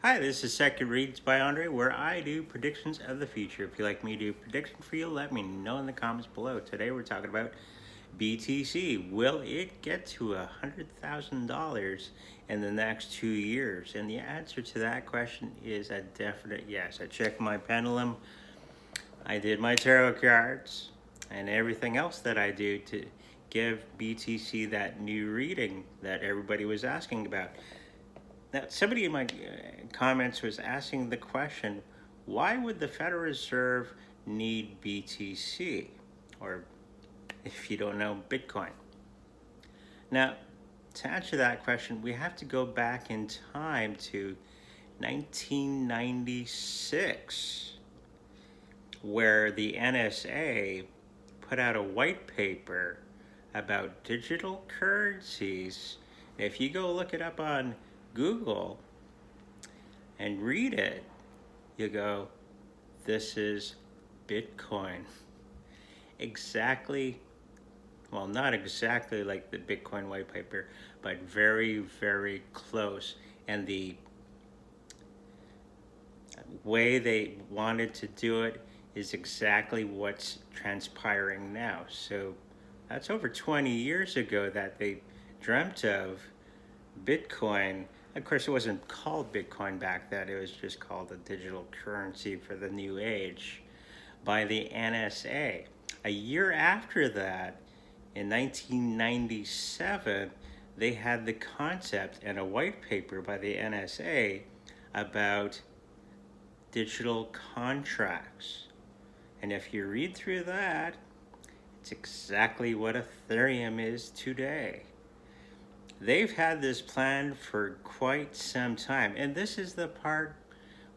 Hi, this is Second Reads by Andre, where I do predictions of the future. If you like me to do a prediction for you, let me know in the comments below. Today we're talking about BTC. Will it get to $100,000 in the next 2 years? And the answer to that question is a definite yes. I checked my pendulum, I did my tarot cards, and everything else that I do to give BTC that new reading that everybody was asking about. Now, somebody in my comments was asking the question, why would the Federal Reserve need BTC? Or, if you don't know, Bitcoin. Now, to answer that question, we have to go back in time to 1996, where the NSA put out a white paper about digital currencies. If you go look it up on Google and read it, you go, this is Bitcoin. Exactly, well, not exactly like the Bitcoin white paper, but very, very close. And the way they wanted to do it is exactly what's transpiring now. So that's over 20 years ago that they dreamt of Bitcoin. Of course, it wasn't called Bitcoin back then. It was just called a digital currency for the new age by the NSA. A year after that, in 1997, they had the concept and a white paper by the NSA about digital contracts. And if you read through that, it's exactly what Ethereum is today. They've had this plan for quite some time, and this is the part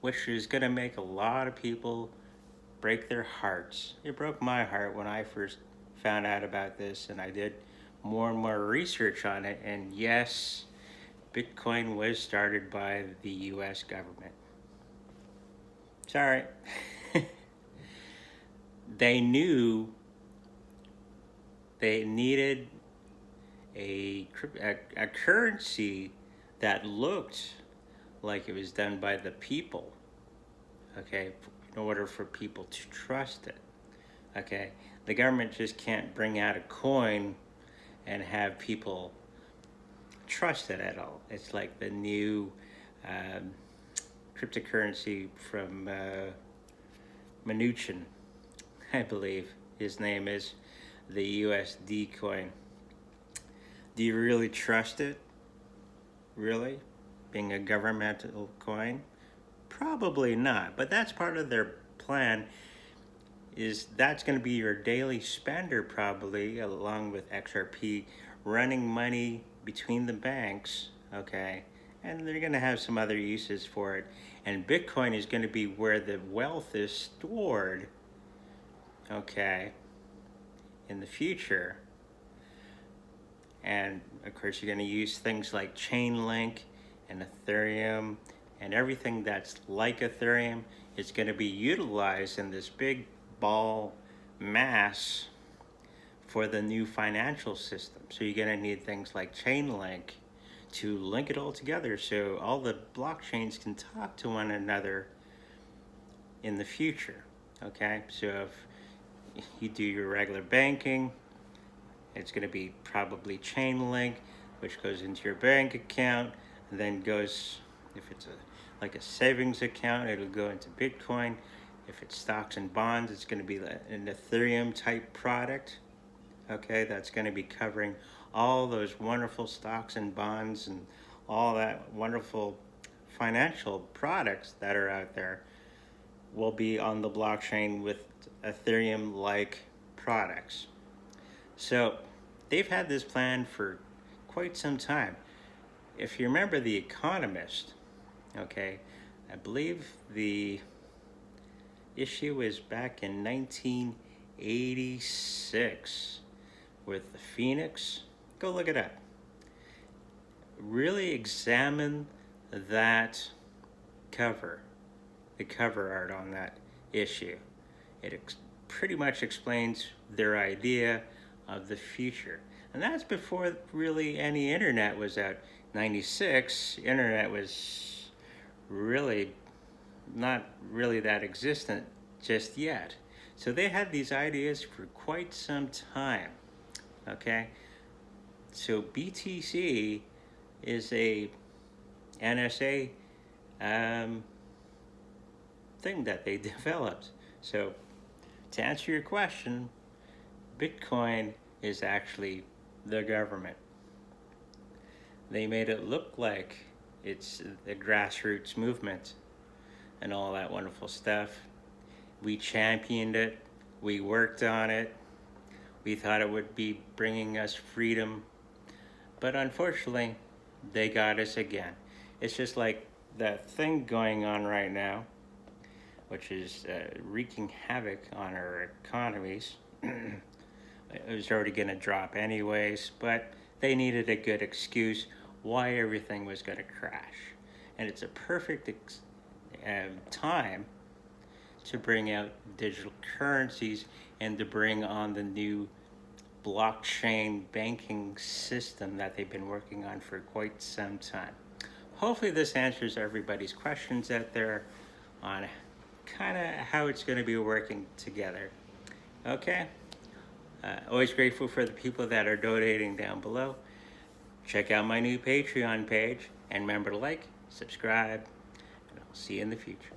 which is going to make a lot of people break their hearts. It broke my heart when I first found out about this, and I did more and more research on it. And yes, Bitcoin was started by the US government. Sorry. They knew they needed a currency that looked like it was done by the people, okay, in order for people to trust it, okay? The government just can't bring out a coin and have people trust it at all. It's like the new cryptocurrency from Mnuchin, I believe his name is, the USD coin. Do you really trust it? Really? Being a governmental coin? Probably not, but that's part of their plan. Is that's going to be your daily spender, probably, along with XRP, running money between the banks, okay? And they're going to have some other uses for it. And Bitcoin is going to be where the wealth is stored, okay, in the future. And of course, you're going to use things like Chainlink and Ethereum, and everything that's like Ethereum is going to be utilized in this big ball mass for the new financial system. So you're going to need things like Chainlink to link it all together so all the blockchains can talk to one another in the future. Okay, so if you do your regular banking, it's going to be probably Chainlink, which goes into your bank account, and then goes, if it's like a savings account, it'll go into Bitcoin. If it's stocks and bonds, it's going to be an Ethereum type product. Okay, that's going to be covering all those wonderful stocks and bonds and all that wonderful financial products that are out there will be on the blockchain with Ethereum-like products. So they've had this plan for quite some time. If you remember The Economist, okay, I believe the issue was back in 1986 with the Phoenix. Go look it up. Really examine that cover, the cover art on that issue. It pretty much explains their idea of the future. And that's before really any internet was out. 96, internet was really not really that existent just yet. So they had these ideas for quite some time. Okay, so BTC is a NSA thing that they developed. So to answer your question, Bitcoin is actually the government. They made it look like it's the grassroots movement and all that wonderful stuff. We championed it. We worked on it. We thought it would be bringing us freedom. But unfortunately, they got us again. It's just like that thing going on right now, which is wreaking havoc on our economies. It was already going to drop anyways, but they needed a good excuse why everything was going to crash. And it's a perfect time to bring out digital currencies and to bring on the new blockchain banking system that they've been working on for quite some time. Hopefully this answers everybody's questions out there on kind of how it's going to be working together. Okay? Always grateful for the people that are donating down below. Check out my new Patreon page and remember to like, subscribe, and I'll see you in the future.